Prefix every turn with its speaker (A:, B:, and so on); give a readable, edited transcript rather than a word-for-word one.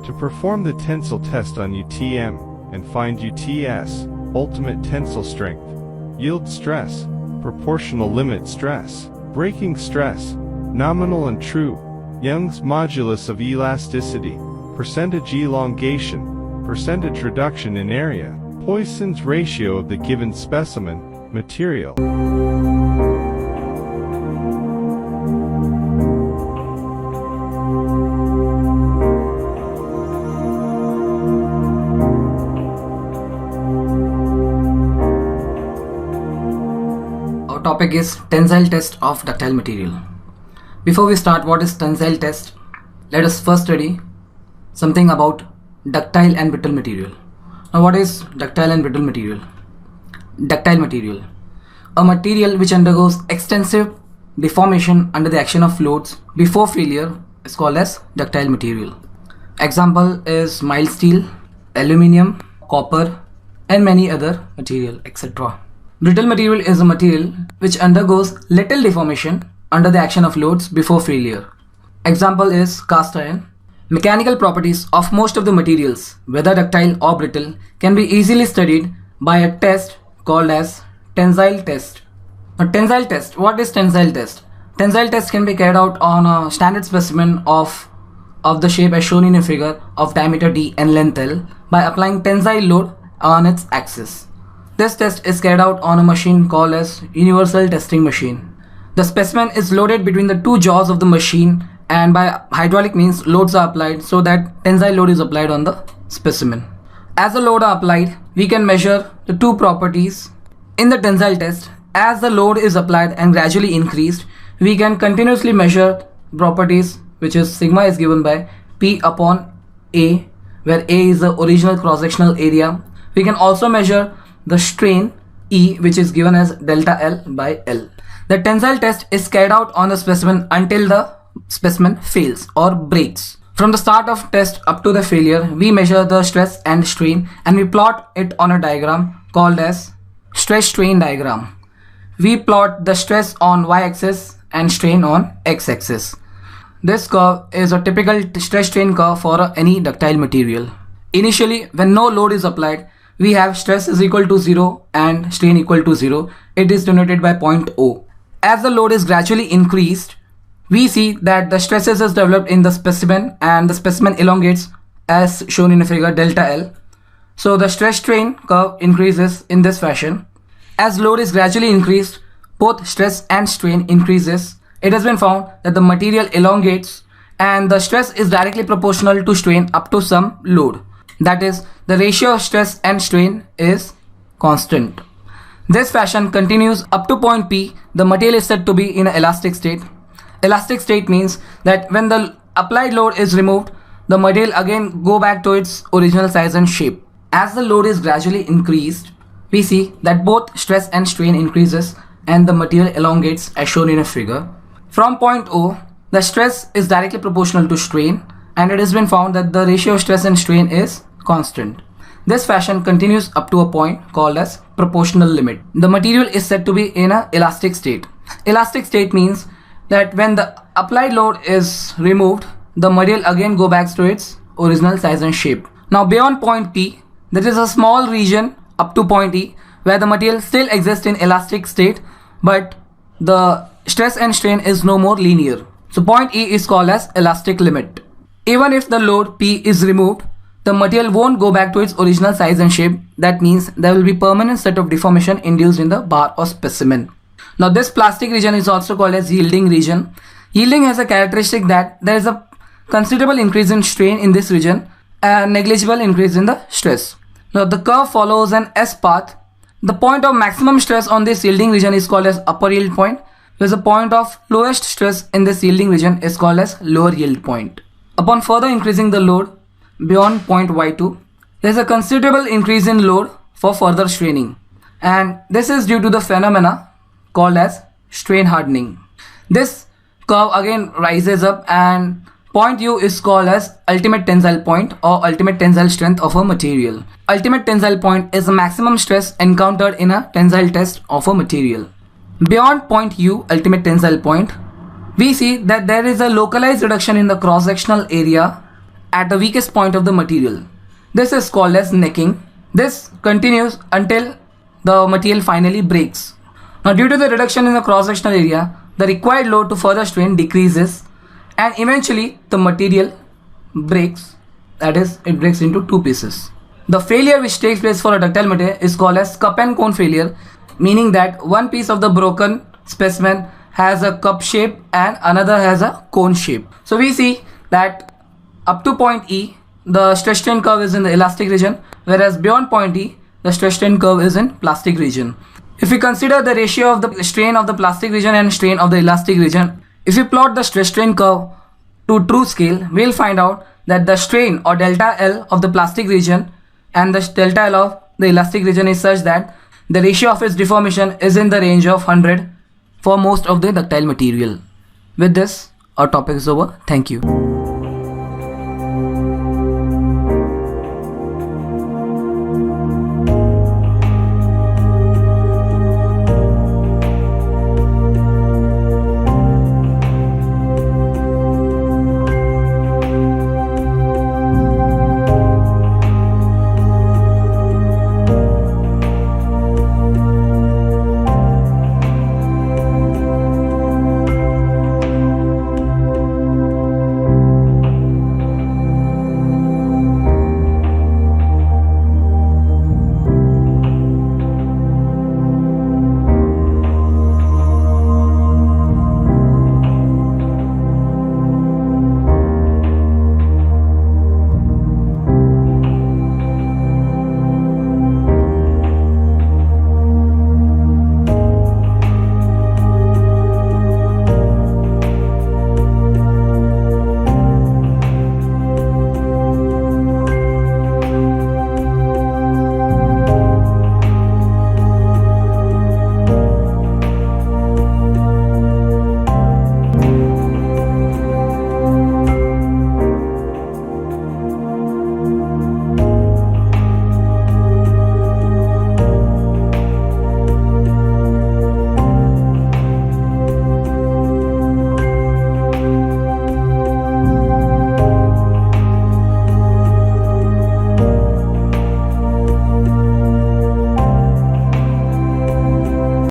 A: To perform the tensile test on UTM and find UTS, ultimate tensile strength, yield stress, proportional limit stress, breaking stress, nominal and true, Young's modulus of elasticity, percentage elongation, percentage reduction in area, Poisson's ratio of the given specimen, material.
B: Our topic is tensile test of ductile material. Before we start what is tensile test, let us first study something about ductile and brittle material. Now what is ductile and brittle material? Ductile material, a material which undergoes extensive deformation under the action of loads before failure, is called as ductile material. Example is mild steel, aluminium, copper and many other material, etc. Brittle material is a material which undergoes little deformation under the action of loads before failure. Example is cast iron. Mechanical properties of most of the materials, whether ductile or brittle, can be easily studied by a test called as tensile test. A tensile test. What is tensile test? Tensile test can be carried out on a standard specimen of the shape as shown in a figure of diameter d and length L by applying tensile load on its axis. This test is carried out on a machine called as universal testing machine. The specimen is loaded between the two jaws of the machine, and by hydraulic means loads are applied so that tensile load is applied on the specimen. As the load are applied, we can measure the two properties. In the tensile test, as the load is applied and gradually increased, we can continuously measure properties, which is sigma is given by P upon A, where A is the original cross-sectional area. We can also measure the strain E, which is given as delta L by L. The tensile test is carried out on the specimen until the specimen fails or breaks. From the start of test up to the failure, we measure the stress and strain and we plot it on a diagram called as stress strain diagram. We plot the stress on y-axis and strain on x-axis. This curve is a typical stress strain curve for any ductile material. Initially, when no load is applied, we have stress is equal to 0 and strain equal to 0. It is denoted by point O. As the load is gradually increased, we see that the stresses is developed in the specimen and the specimen elongates as shown in a figure delta L. So the stress strain curve increases in this fashion. As load is gradually increased, both stress and strain increases. It has been found that the material elongates and the stress is directly proportional to strain up to some load. That is, the ratio of stress and strain is constant. This fashion continues up to point P. The material is said to be in an elastic state. Elastic state means that when the applied load is removed, the material again go back to its original size and shape. As the load is gradually increased, we see that both stress and strain increases and the material elongates as shown in a figure. From point O, the stress is directly proportional to strain, and it has been found that the ratio of stress and strain is constant. This fashion continues up to a point called as proportional limit. The material is said to be in an elastic state. Elastic state means that when the applied load is removed, the material again go back to its original size and shape. Now beyond point P, there is a small region up to point E where the material still exists in elastic state, but the stress and strain is no more linear. So point E is called as elastic limit. Even if the load P is removed, the material won't go back to its original size and shape. That means there will be permanent set of deformation induced in the bar or specimen. Now this plastic region is also called as yielding region. Yielding has a characteristic that there is a considerable increase in strain in this region and negligible increase in the stress. Now the curve follows an S path. The point of maximum stress on this yielding region is called as upper yield point, whereas the point of lowest stress in this yielding region is called as lower yield point. Upon further increasing the load beyond point Y2, there is a considerable increase in load for further straining, and this is due to the phenomena called as strain hardening. This curve again rises up, and point U is called as ultimate tensile point or ultimate tensile strength of a material. Ultimate tensile point is the maximum stress encountered in a tensile test of a material. Beyond point U, ultimate tensile point, we see that there is a localized reduction in the cross-sectional area at the weakest point of the material. This is called as necking. This continues until the material finally breaks. Now, due to the reduction in the cross-sectional area, the required load to further strain decreases and eventually the material breaks, that is, it breaks into two pieces. The failure which takes place for a ductile material is called as cup and cone failure, meaning that one piece of the broken specimen has a cup shape and another has a cone shape. So we see that up to point E, the stress strain curve is in the elastic region, whereas beyond point E, the stress strain curve is in plastic region. If we consider the ratio of the strain of the plastic region and strain of the elastic region, if we plot the stress strain curve to true scale, we'll find out that the strain or delta L of the plastic region and the delta L of the elastic region is such that the ratio of its deformation is in the range of 100 for most of the ductile material. With this, our topic is over. Thank you.